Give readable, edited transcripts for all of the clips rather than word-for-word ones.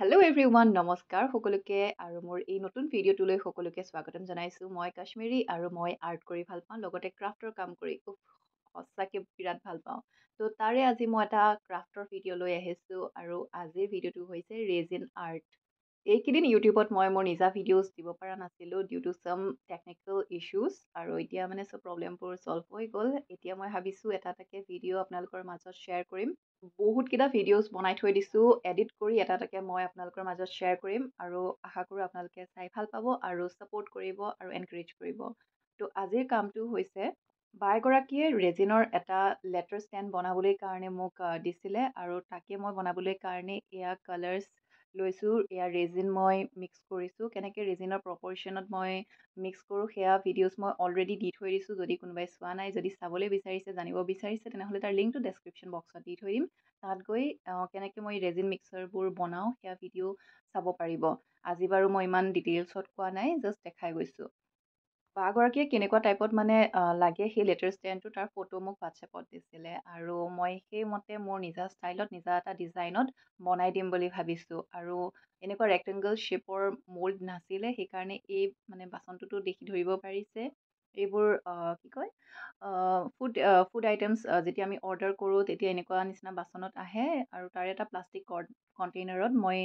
Hello' everyone নমস্কাৰ সকলোকে আৰু মোৰ এই নতুন ভিডিঅ'টোলৈ সকলোকে স্বাগতম জনাইছোঁ। মই কাশ্মীৰী আৰু মই আৰ্ট কৰি ভাল পাওঁ, লগতে ক্ৰাফ্টৰ কাম কৰি খুব সঁচাকৈ বিৰাট ভাল পাওঁ। তো তাৰে আজি মই এটা ক্ৰাফ্টৰ ভিডিঅ' লৈ আহিছোঁ আৰু আজিৰ ভিডিঅ'টো হৈছে ৰেজিন আৰ্ট। এইকেইদিন ইউটিউবত মই মোৰ নিজা ভিডিঅ'জ দিব পৰা নাছিলোঁ ডিউ টু চাম টেকনিকেল ইছ্যুজ, আৰু এতিয়া মানে চব প্ৰব্লেমবোৰ ছল্ভ হৈ গ'ল। এতিয়া মই ভাবিছোঁ এটা এটাকৈ ভিডিঅ' আপোনালোকৰ মাজত শ্বেয়াৰ কৰিম। বহুতকেইটা ভিডিঅ'জ বনাই থৈ দিছোঁ, এডিট কৰি এটা এটাকৈ মই আপোনালোকৰ মাজত শ্বেয়াৰ কৰিম আৰু আশা কৰোঁ আপোনালোকে চাই ভাল পাব আৰু ছাপোৰ্ট কৰিব আৰু এনকাৰেজ কৰিব। তো আজিৰ কামটো হৈছে বা এগৰাকীয়ে ৰেজিনৰ এটা লেটাৰ ষ্টেণ্ড বনাবলৈ কাৰণে মোক দিছিলে, আৰু তাকে মই বনাবলৈ কাৰণে এয়া কালাৰ্ছ লৈছোঁ। এয়া ৰেজিন মই মিক্স কৰিছোঁ। কেনেকৈ ৰেজিনৰ প্ৰপৰ্শ্যনত মই মিক্স কৰোঁ সেয়া ভিডিঅ'জ মই অলৰেডি দি থৈ দিছোঁ। যদি কোনোবাই চোৱা নাই, যদি চাবলৈ বিচাৰিছে, জানিব বিচাৰিছে, তেনেহ'লে তাৰ লিংকটো ডেছক্ৰিপশ্যন বক্সত দি থৈ দিম। তাত গৈ কেনেকৈ মই ৰেজিন মিক্সাৰবোৰ বনাওঁ সেয়া ভিডিঅ' চাব পাৰিব। আজি বাৰু মই ইমান ডিটেইলছত কোৱা নাই, জাষ্ট দেখাই গৈছোঁ। বাগৰাকীয়ে কেনেকুৱা টাইপত মানে লাগে সেই লেটাৰ ষ্টেণ্ডটো, তাৰ ফটো মোক হোৱাটছএপত দিছিলে, আৰু মই সেইমতে মোৰ নিজা ষ্টাইলত নিজা এটা ডিজাইনত বনাই দিম বুলি ভাবিছোঁ। আৰু এনেকুৱা ৰেক্টেংগল শ্বেপৰ মল্ড নাছিলে, সেইকাৰণে এই মানে বাচনটোতো দেখি ধৰিব পাৰিছে এইবোৰ কি কয় ফুড আইটেমছ যেতিয়া আমি অৰ্ডাৰ কৰোঁ তেতিয়া এনেকুৱা নিচিনা বাচনত আহে, আৰু তাৰে এটা প্লাষ্টিক কণ্টেইনাৰত মই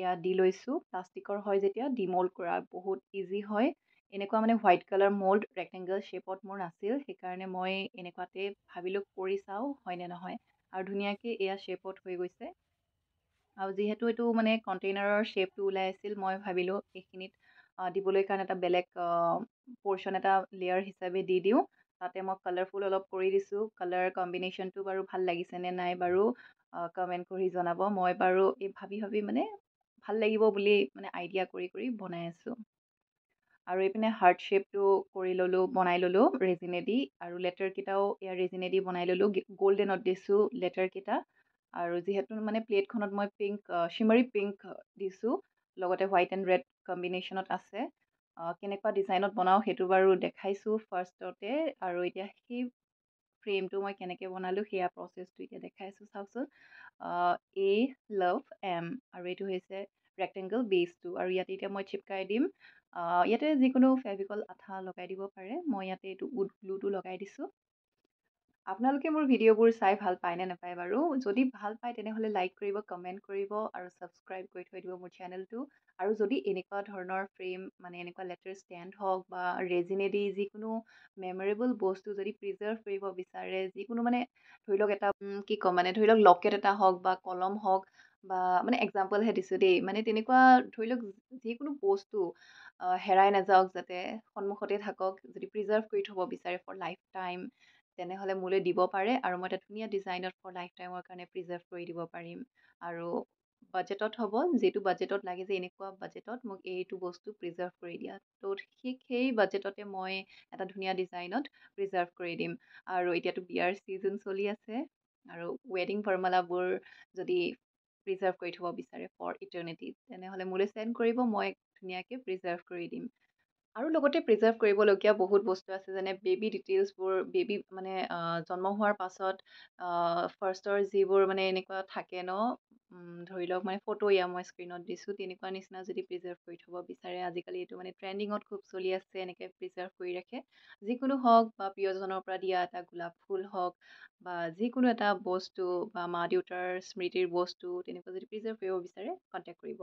এয়া দি লৈছোঁ। প্লাষ্টিকৰ হয় যেতিয়া ডিমল্ড কৰা বহুত ইজি হয়। এনেকুৱা মানে হোৱাইট কালাৰ মল্ড ৰেক্টেংগল শ্বেপত মোৰ নাছিল, সেইকাৰণে মই এনেকুৱাতে ভাবিলোঁ কৰি চাওঁ হয়নে নহয়, আৰু ধুনীয়াকৈ এয়া শ্বেপত হৈ গৈছে। আৰু যিহেতু এইটো মানে কণ্টেইনাৰৰ শ্বেপটো ওলাই আছিল, মই ভাবিলোঁ এইখিনিত দিবলৈ কাৰণে এটা বেলেগ পৰ্শ্যন এটা লেয়াৰ হিচাপে দি দিওঁ। তাতে মই কালাৰফুল অলপ কৰি দিছোঁ। কালাৰ কম্বিনেশ্যনটো বাৰু ভাল লাগিছে নে নাই বাৰু কমেণ্ট কৰি জনাব। মই বাৰু এই ভাবি ভাবি মানে ভাল লাগিব বুলি মানে আইডিয়া কৰি কৰি বনাই আছোঁ। আৰু এইপিনে হাৰ্ট শ্বেপটো কৰি ল'লোঁ, বনাই ল'লোঁ ৰেজিনেদি, আৰু লেটাৰকেইটাও এয়া ৰেজিনেদি বনাই ল'লোঁ। গল্ডেনত দিছোঁ লেটাৰকেইটা, আৰু যিহেতু মানে প্লেটখনত মই শিমাৰী পিংক দিছোঁ, লগতে হোৱাইট এণ্ড ৰেড কম্বিনেশ্যনত আছে। কেনেকুৱা ডিজাইনত বনাওঁ সেইটো বাৰু দেখাইছোঁ ফাৰ্ষ্টতে, আৰু এতিয়া সেই ফ্ৰেমটো মই কেনেকৈ বনালোঁ সেয়া প্ৰচেছটো এতিয়া দেখাইছোঁ চাওকচোন। এ লাভ এম, আৰু এইটো হৈছে ৰেক্টেংগল বেছটো, আৰু ইয়াতে এতিয়া মই চিপকাই দিম। ইয়াতে যিকোনো ফেভিকল আঠা লগাই দিব পাৰে, মই ইয়াতে এইটো উড গ্লুটো লগাই দিছোঁ। আপোনালোকে মোৰ ভিডিঅ'বোৰ চাই ভাল পায় নে নাপায় বাৰু? যদি ভাল পায় তেনেহ'লে লাইক কৰিব, কমেণ্ট কৰিব আৰু ছাবস্ক্ৰাইব কৰি থৈ দিব মোৰ চেনেলটো। আৰু যদি এনেকুৱা ধৰণৰ ফ্ৰেম মানে এনেকুৱা লেটাৰ ষ্টেণ্ড হওক বা ৰেজিনেদি যিকোনো মেমৰেবল বস্তু যদি প্ৰিজাৰ্ভ কৰিব বিচাৰে, যিকোনো মানে ধৰি লওক এটা কি ক'ম মানে ধৰি লওক লকেট এটা হওক বা কলম হওক, বা মানে এক্সাম্পলহে দিছোঁ দেই, মানে তেনেকুৱা ধৰি লওক যিকোনো বস্তু হেৰাই নাযাওক, যাতে সন্মুখতে থাকক, যদি প্ৰিজাৰ্ভ কৰি থ'ব বিচাৰে ফৰ লাইফ টাইম, তেনেহ'লে মোলৈ দিব পাৰে, আৰু মই এটা ধুনীয়া ডিজাইনত ফৰ লাইফ টাইমৰ কাৰণে প্ৰিজাৰ্ভ কৰি দিব পাৰিম। আৰু বাজেটত হ'ব, যিটো বাজেটত লাগে যে এনেকুৱা বাজেটত মোক এইটো বস্তু প্ৰিজাৰ্ভ কৰি দিয়া, তো ঠিক সেই বাজেটতে মই এটা ধুনীয়া ডিজাইনত প্ৰিজাৰ্ভ কৰি দিম। আৰু এতিয়াতো বিয়াৰ ছিজন চলি আছে, আৰু ৱেডিং ফৰ্মালাবোৰ যদি প্ৰিজাৰ্ভ কৰি থ'ব বিচাৰে ফৰ ইটাৰ্নিটি, তেনেহ'লে মোলৈ চেণ্ড কৰিব, মই ধুনীয়াকৈ প্ৰিজাৰ্ভ কৰি দিম। আৰু লগতে প্ৰিজাৰ্ভ কৰিবলগীয়া বহুত বস্তু আছে, যেনে বেবী ডিটেইলছবোৰ, বেবী মানে জন্ম হোৱাৰ পাছত ফাৰ্ষ্টৰ যিবোৰ মানে এনেকুৱা থাকে ন, ধৰি লওক মানে ফটো এয়া মই স্ক্ৰীণত দিছোঁ, তেনেকুৱা নিচিনা যদি প্ৰিজাৰ্ভ কৰি থ'ব বিচাৰে, আজিকালি এইটো মানে ট্ৰেণ্ডিঙত খুব চলি আছে, এনেকৈ প্ৰিজাৰ্ভ কৰি ৰাখে। যিকোনো হওক, বা প্ৰিয়জনৰ পৰা দিয়া এটা গোলাপ ফুল হওক, বা যিকোনো এটা বস্তু বা মা দেউতাৰ স্মৃতিৰ বস্তু, তেনেকুৱা যদি প্ৰিজাৰ্ভ কৰিব বিচাৰে কণ্টেক্ট কৰিব।